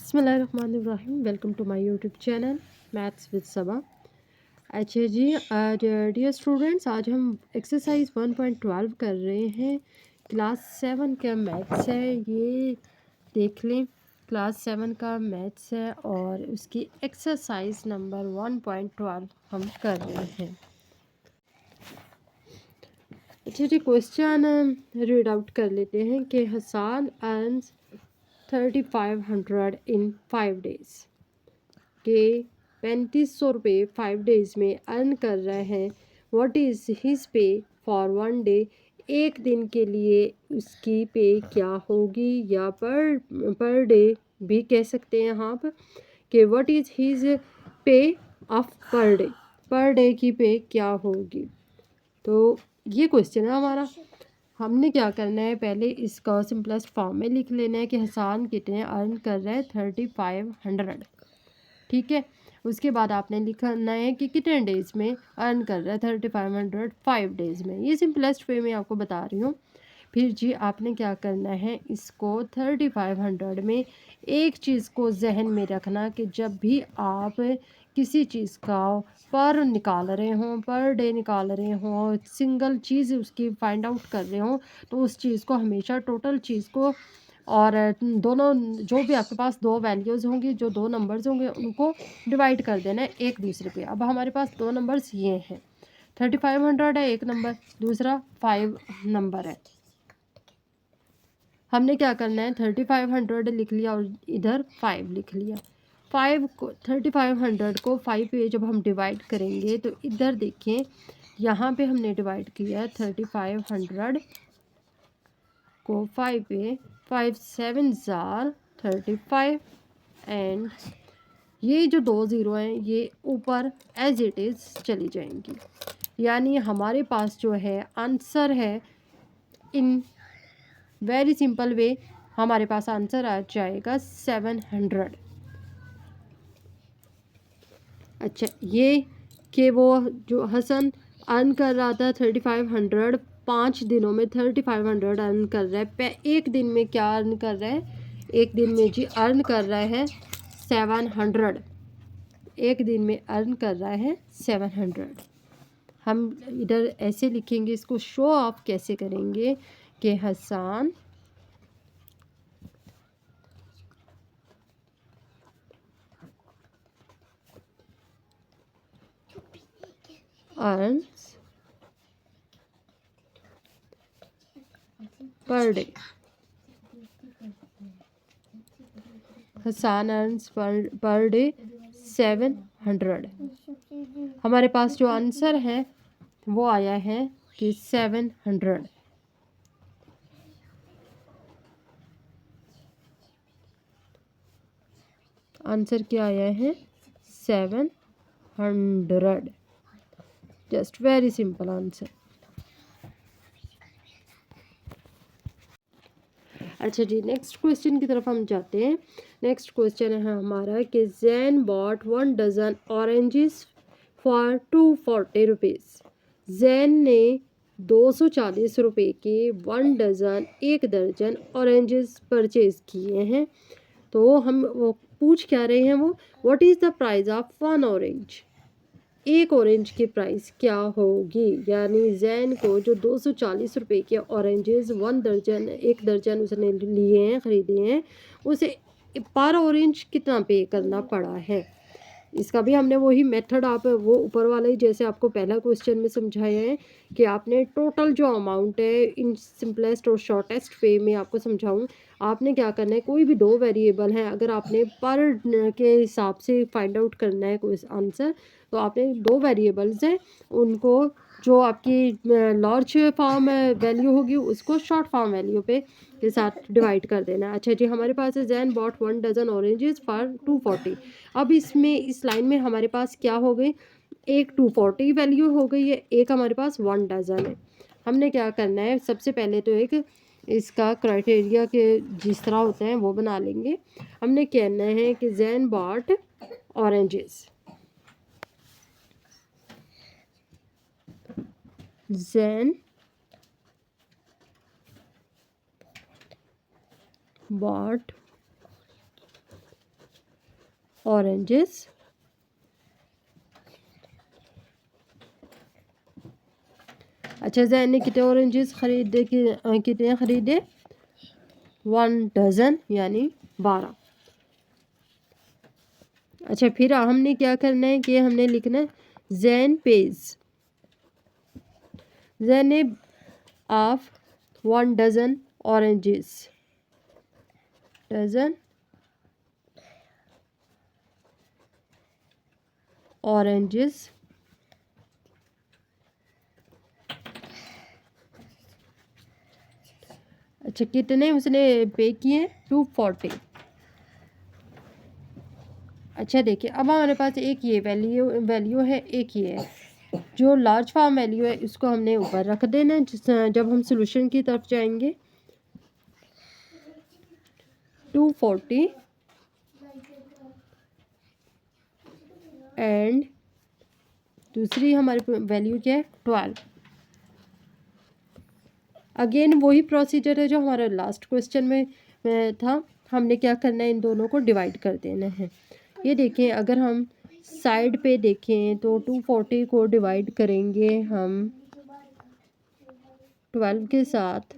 बिस्मिल्लाहिर्रहमानिर्रहीम। Welcome to my YouTube channel maths with Saba. अच्छा जी, डियर स्टूडेंट्स, आज हम एक्सरसाइज 1.12 कर रहे हैं। क्लास 7 का मैथ्स है, ये देख लें। क्लास 7 का मैथ्स है और उसकी एक्सरसाइज नंबर 1.12 हम कर रहे हैं। अच्छा जी, क्वेश्चन रीड आउट कर लेते हैं कि हसन अर्न्स 3500 इन 5 डेज़ के 3500 रुपये 5 डेज़ में अर्न कर रहे हैं। What is his pay for 1 day. एक दिन के लिए उसकी पे क्या होगी, या पर डे भी कह सकते हैं आप कि what is his pay of per day की पे क्या होगी। तो ये क्वेश्चन है हमारा। हमने क्या करना है, पहले इसका सिंपलेस्ट फॉर्म में लिख लेना है कि हसान कितने अर्न कर रहे हैं 3500। ठीक है, उसके बाद आपने लिखना है कि कितने डेज़ में अर्न कर रहा है 3500 5 डेज़ में। ये सिंपलेस्ट वे में आपको बता रही हूँ। फिर जी आपने क्या करना है, इसको 3500 में एक चीज़ को जहन में रखना कि जब भी आप किसी चीज़ का पर निकाल रहे हों, पर डे निकाल रहे हों, सिंगल चीज़ उसकी फाइंड आउट कर रहे हों, तो उस चीज़ को हमेशा टोटल चीज़ को और दोनों जो भी आपके पास दो वैल्यूज़ होंगी, जो दो नंबर्स होंगे, उनको डिवाइड कर देना है एक दूसरे पे। अब हमारे पास दो नंबर्स ये हैं, 3500 है एक नंबर, दूसरा 5 नंबर है। हमने क्या करना है, 3500 लिख लिया और इधर 5 लिख लिया। 3500 को 5 पे जब हम डिवाइड करेंगे तो इधर देखिए, यहाँ पे हमने डिवाइड किया है 3500 को 5 पे। 5 7 ज़ार 35 एंड ये जो दो ज़ीरो हैं ये ऊपर एज इट इज़ चली जाएंगी। यानी हमारे पास जो है आंसर है, इन वेरी सिंपल वे हमारे पास आंसर आ जाएगा 700। अच्छा, ये कि वो जो हसन अर्न कर रहा था 3500, 5 दिनों में 3500 अर्न कर रहा है। एक दिन में क्या अर्न कर रहा है, एक दिन में जी अर्न कर रहा है 700। एक दिन में अर्न कर रहा है 700। हम इधर ऐसे लिखेंगे, इसको शो ऑफ कैसे करेंगे कि Hasan earns per day. Hasan earns per day 700। हमारे पास जो आंसर है वो आया है कि 700। आंसर क्या आया है, 700। Just very simple answer. अच्छा जी, नेक्स्ट क्वेश्चन की तरफ हम जाते हैं। नेक्स्ट क्वेश्चन है हमारा कि Jain bought 1 dozen oranges for 240 rupees. Jain ने 240 रुपये के 1 डज़न, 1 दर्जन ऑरेंजेस परचेज़ किए हैं। तो हम वो पूछ क्या रहे हैं, वो what is the price of 1 orange. एक ऑरेंज की प्राइस क्या होगी। यानी जैन को जो 240 रुपये के ऑरेंजेस 1 दर्जन, 1 दर्जन उसने लिए हैं, ख़रीदे हैं, उसे पर ऑरेंज कितना पे करना पड़ा है। इसका भी हमने वही मेथड, आप वो ऊपर वाला ही जैसे आपको पहला क्वेश्चन में समझाया है कि आपने टोटल जो अमाउंट है इन सिंपलेस्ट और शॉर्टेस्ट वे में आपको समझाऊं। आपने क्या करना है, कोई भी दो वेरिएबल हैं, अगर आपने पर के हिसाब से फाइंड आउट करना है कोई आंसर, तो आपने दो वेरिएबल्स हैं, उनको जो आपकी लार्ज फॉर्म वैल्यू होगी उसको शॉर्ट फॉर्म वैल्यू पे के साथ डिवाइड कर देना। अच्छा जी, हमारे पास है Jain bought 1 dozen oranges for 240। अब इसमें इस लाइन में हमारे पास क्या हो गई, एक 240 वैल्यू हो गई है, एक हमारे पास 1 डज़न है। हमने क्या करना है, सबसे पहले तो एक इसका क्राइटेरिया के जिस तरह होते हैं वो बना लेंगे। हमने कहना है कि Jain bought oranges, Jain bought oranges अच्छा जैन ने कितने ऑरेंजेस खरीदे कितने खरीदे 1 डजन यानी 12। अच्छा फिर हमने क्या करना है कि हमने लिखना है Jain page Jain of 1 dozen oranges dozen oranges अच्छा कितने उसने पे किए 240। अच्छा देखिए अब हमारे पास एक ये वैल्यू है एक ये है जो लार्ज फॉर्म वैल्यू है इसको हमने ऊपर रख देना है जब हम सॉल्यूशन की तरफ जाएंगे 240 एंड दूसरी हमारी वैल्यू क्या है 12। अगेन वही प्रोसीजर है जो हमारा लास्ट क्वेश्चन में था। हमने क्या करना है इन दोनों को डिवाइड कर देना है। ये देखें अगर हम साइड पे देखें तो 240 को डिवाइड करेंगे हम 12 के साथ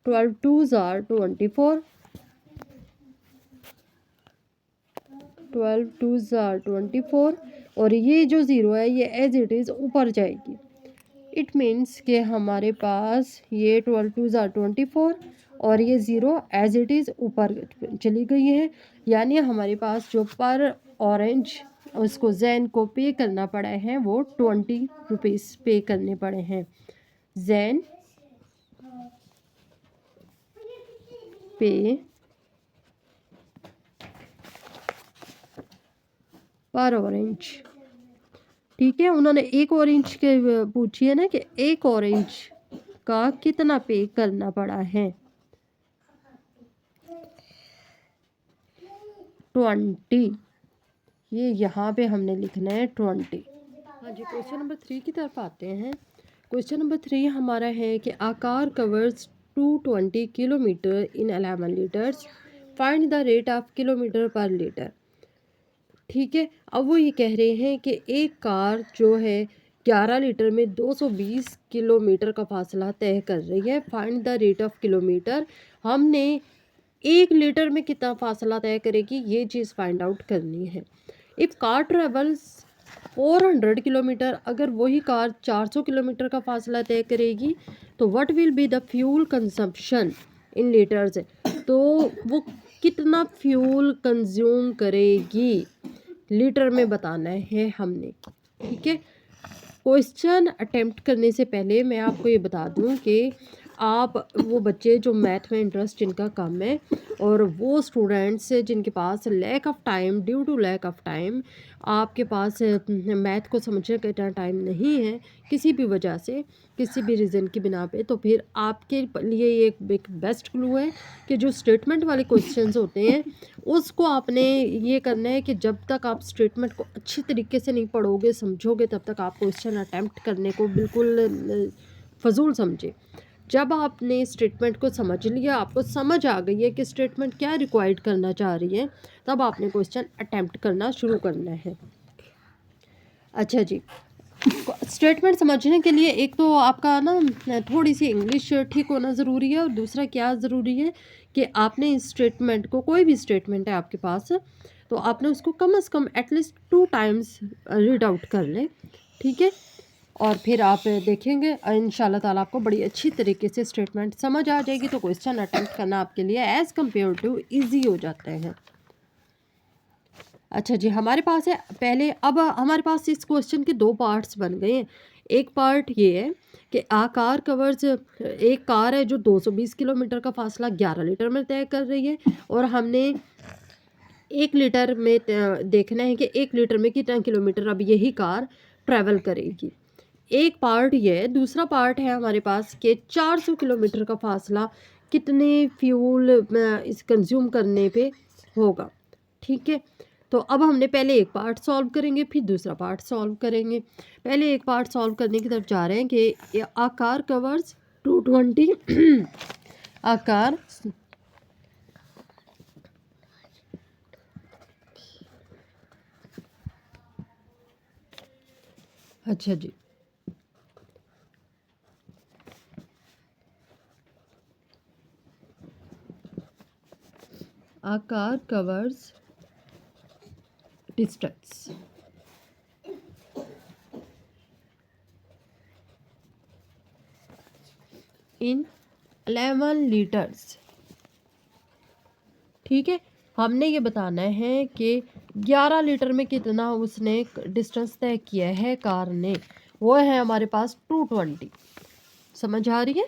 12 2s are 24 12 2s are 24 और ये जो ज़ीरो है ये एज इट इज़ ऊपर जाएगी। इट मीन्स कि हमारे पास ये 12 2s are 24 और ये ज़ीरो एज इट इज़ ऊपर चली गई है। यानी हमारे पास जो पर ऑरेंज उसको जैन को पे करना पड़ा है वो 20 रुपीज़ पे करने पड़े हैं। जैन पे पर ऑरेंज ठीक है। उन्होंने एक ऑरेंज के पूछी है ना कि एक ऑरेंज का कितना पे करना पड़ा है 20। ये यहाँ पे हमने लिखना है 20। हाँ जी क्वेश्चन नंबर 3 की तरफ आते हैं। क्वेश्चन नंबर 3 हमारा है कि आकार covers 220 kilometre in 11 litres find the rate of kilometre पर लीटर। ठीक है अब वो ये कह रहे हैं कि एक कार जो है 11 लीटर में 220 किलोमीटर का फासला तय कर रही है। Find the rate of kilometre हमने 1 लीटर में कितना फासला तय करेगी ये चीज़ फाइंड आउट करनी है। इफ़ कार ट्रेवल्स 400 किलोमीटर अगर वही कार 400 किलोमीटर का फासला तय करेगी तो what will be the fuel consumption in litres तो वो कितना फ्यूल कंज्यूम करेगी लीटर में बताना है हमने। ठीक है क्वेश्चन अटेम्प्ट करने से पहले मैं आपको ये बता दूं कि आप वो बच्चे जो मैथ में इंटरेस्ट जिनका कम है और वो स्टूडेंट्स जिनके पास lack of time due to lack of time आपके पास मैथ को समझने का इतना टाइम नहीं है किसी भी वजह से किसी भी रीज़न की बिना पे तो फिर आपके लिए एक बेस्ट क्लू है कि जो स्टेटमेंट वाले क्वेश्चंस होते हैं उसको आपने ये करना है कि जब तक आप स्टेटमेंट को अच्छी तरीके से नहीं पढ़ोगे समझोगे तब तक आप क्वेश्चन अटैम्प्ट करने को बिल्कुल फजूल समझे। जब आपने स्टेटमेंट को समझ लिया आपको समझ आ गई है कि स्टेटमेंट क्या रिक्वायर्ड करना चाह रही है तब आपने क्वेश्चन अटैम्प्ट करना शुरू करना है। अच्छा जी स्टेटमेंट समझने के लिए एक तो आपका ना थोड़ी सी इंग्लिश ठीक होना ज़रूरी है और दूसरा क्या ज़रूरी है कि आपने इस स्टेटमेंट को कोई भी स्टेटमेंट है आपके पास तो आपने उसको कम से कम एटलीस्ट 2 टाइम्स रीड आउट कर लें। ठीक है और फिर आप देखेंगे इंशाल्लाह ताला आपको बड़ी अच्छी तरीके से स्टेटमेंट समझ आ जाएगी तो क्वेश्चन अटेम्प्ट करना आपके लिए एज़ कम्पेयर टू ईजी हो जाते हैं। अच्छा जी हमारे पास है पहले अब हमारे पास इस क्वेश्चन के 2 पार्ट्स बन गए हैं। एक पार्ट ये है कि आकार कवर्स एक कार है जो 220 किलोमीटर का फासला 11 लीटर में तय कर रही है और हमने 1 लीटर में देखना है कि 1 लीटर में कितना किलोमीटर अब यही कार ट्रैवल करेगी। एक पार्ट ये है दूसरा पार्ट है हमारे पास कि 400 किलोमीटर का फासला कितने फ्यूल इस कंज्यूम करने पे होगा। ठीक है तो अब हमने पहले एक पार्ट सॉल्व करेंगे फिर दूसरा पार्ट सॉल्व करेंगे। पहले एक पार्ट सॉल्व करने की तरफ जा रहे हैं कि आकार कवर्स 220 आकार अच्छा जी, a car covers distance in 11 liters। ठीक है, हमने ये बताना है कि 11 लीटर में कितना उसने डिस्टेंस तय किया है कार ने, वो है हमारे पास 220। समझ आ रही है?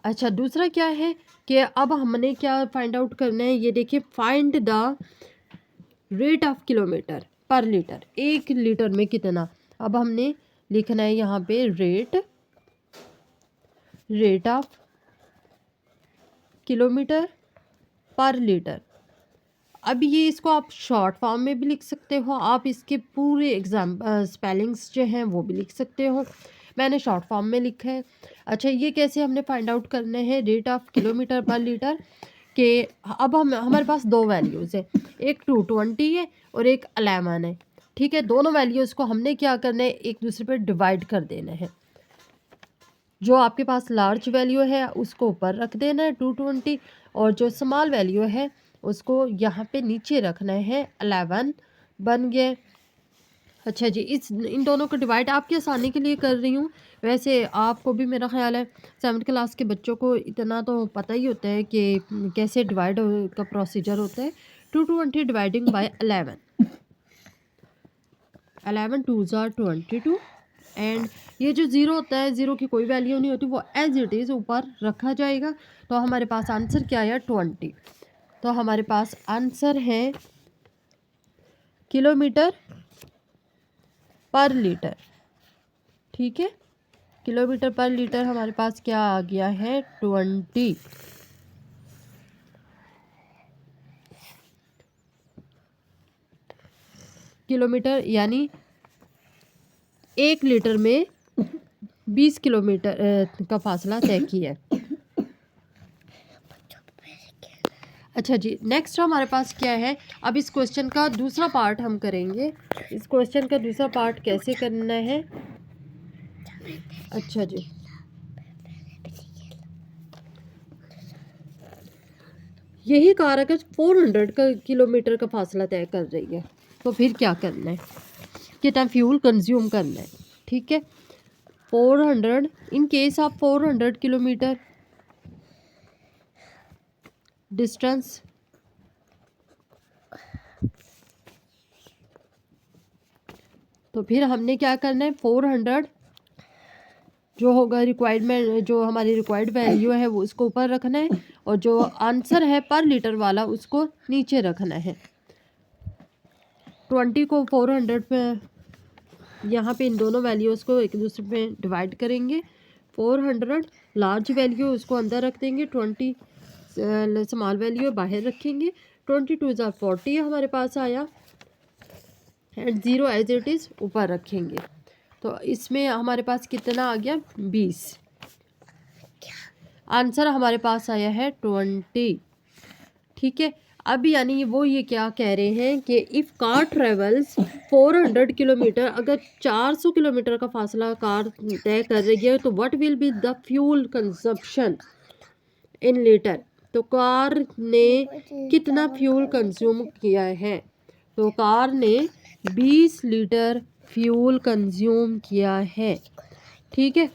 अच्छा, दूसरा क्या है कि अब हमने क्या फाइंड आउट करना है, ये देखिए, find the rate of kilometre पर लीटर, 1 लीटर में कितना। अब हमने लिखना है यहाँ पे रेट ऑफ किलोमीटर पर लीटर। अब ये इसको आप शॉर्ट फॉर्म में भी लिख सकते हो, आप इसके पूरे स्पेलिंग्स जो हैं वो भी लिख सकते हो। मैंने शॉर्ट फॉर्म में लिखा है। अच्छा, ये कैसे हमने फाइंड आउट करने हैं रेट ऑफ किलोमीटर पर लीटर के। अब हमारे पास दो वैल्यूज़ है, एक 220 है और एक 11 है। ठीक है, दोनों वैल्यूज़ को हमने क्या करना है, एक दूसरे पर डिवाइड कर देना है। जो आपके पास लार्ज वैल्यू है उसको ऊपर रख देना है 220, और जो स्मॉल वैल्यू है उसको यहाँ पे नीचे रखना है 11। बन गए। अच्छा जी, इन दोनों को डिवाइड आपकी आसानी के लिए कर रही हूँ। वैसे आपको भी मेरा ख्याल है 7th क्लास के बच्चों को इतना तो पता ही होता है कि कैसे डिवाइड का प्रोसीजर होता है। 220 dividing by 11, 11 2s are 22। And ये जो ज़ीरो होता है, ज़ीरो की कोई वैल्यू नहीं होती, वो एज इट इज़ ऊपर रखा जाएगा। तो हमारे पास आंसर क्या आया, 20। तो हमारे पास आंसर है किलोमीटर पर लीटर। ठीक है, किलोमीटर पर लीटर हमारे पास क्या आ गया है, 20 किलोमीटर, यानी 1 लीटर में 20 किलोमीटर का फासला तय किया है। अच्छा जी, नेक्स्ट हमारे पास क्या है, अब इस क्वेश्चन का दूसरा पार्ट हम करेंगे। इस क्वेश्चन का दूसरा पार्ट कैसे करना है। अच्छा जी, यही कार अगर 400 किलोमीटर का फासला तय कर रही है तो फिर क्या करना है, कितना फ्यूल कंज्यूम करना है। ठीक है, 400 in case of 400 kilometre distance, तो फिर हमने क्या करना है, 400 जो होगा रिक्वायरमेंट, जो हमारी रिक्वायर्ड वैल्यू है वो उसको ऊपर रखना है, और जो आंसर है पर लीटर वाला उसको नीचे रखना है। 20 को 400 पे यहाँ पे इन दोनों वैल्यूज़ को एक दूसरे पे डिवाइड करेंगे। 400 लार्ज वैल्यू उसको अंदर रख देंगे, 20 स्मॉल वैल्यू बाहर रखेंगे। 22 ज़ा 40 हमारे पास आया, एंड 0 एज इट इज़ ऊपर रखेंगे। तो इसमें हमारे पास कितना आ गया, 20। आंसर हमारे पास आया है 20। ठीक है, अब यानी वो ये क्या कह रहे हैं कि इफ़ कार ट्रेवल्स 400 किलोमीटर, अगर 400 किलोमीटर का फासला कार तय कर रही है, तो what will be the fuel consumption in litre. तो कार ने कितना फ्यूल कंज्यूम किया है, तो कार ने 20 लीटर फ्यूल कंज्यूम किया है। ठीक है,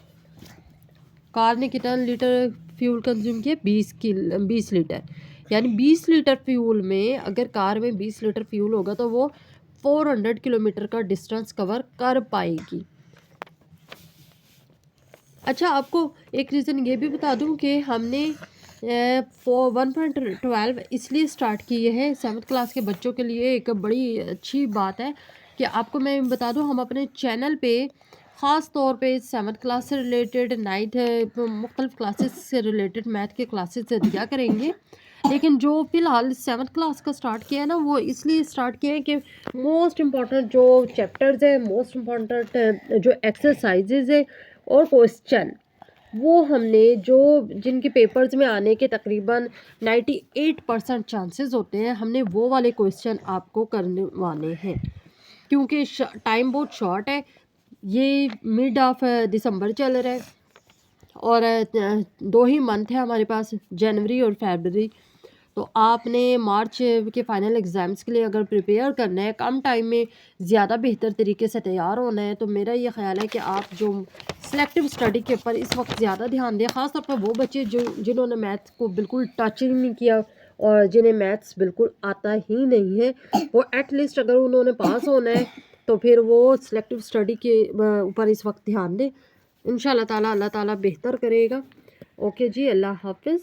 कार ने कितना लीटर फ्यूल कंज्यूम किया, 20 लीटर। यानी 20 लीटर फ्यूल में, अगर कार में 20 लीटर फ्यूल होगा तो वो 400 किलोमीटर का डिस्टेंस कवर कर पाएगी। अच्छा, आपको एक रीज़न ये भी बता दूं कि हमने 1.12 इसलिए स्टार्ट किए हैं 7th क्लास के बच्चों के लिए। एक बड़ी अच्छी बात है कि आपको मैं बता दूं, हम अपने चैनल पे ख़ास तौर पे 7th क्लास से रिलेटेड, 9th मुख्तलिफ क्लासेस से रिलेटेड मैथ के क्लासेस दिया करेंगे। लेकिन जो फ़िलहाल 7th क्लास का स्टार्ट किया है ना, वो इसलिए स्टार्ट किया है कि मोस्ट इम्पॉर्टेंट जो चैप्टर्स है, मोस्ट इम्पॉर्टेंट जो एक्सरसाइजेज है और क्वेश्चन, वो हमने जो जिनके पेपर्स में आने के तकरीबन 98% चांसेस होते हैं, हमने वो वाले क्वेश्चन आपको करवाने हैं। क्योंकि टाइम बहुत शॉर्ट है, ये मिड ऑफ दिसंबर चल रहा है और 2 ही मंथ है हमारे पास, जनवरी और फरवरी। तो आपने मार्च के फाइनल एग्ज़ाम्स के लिए अगर प्रिपेयर करना है, कम टाइम में ज़्यादा बेहतर तरीके से तैयार होना है, तो मेरा ये ख़्याल है कि आप जो सिलेक्टिव स्टडी के ऊपर इस वक्त ज़्यादा ध्यान दें। ख़ास तौर पर वो बच्चे जिन्होंने मैथ्स को बिल्कुल टच ही नहीं किया और जिन्हें मैथ्स बिल्कुल आता ही नहीं है, वो एटलीस्ट अगर उन्होंने पास होना है तो फिर वो सिलेक्टिव स्टडी के ऊपर इस वक्त ध्यान दें। इंशाल्लाह ताला अल्लाह ताला बेहतर करेगा। ओके जी, अल्लाह हाफ़िज़।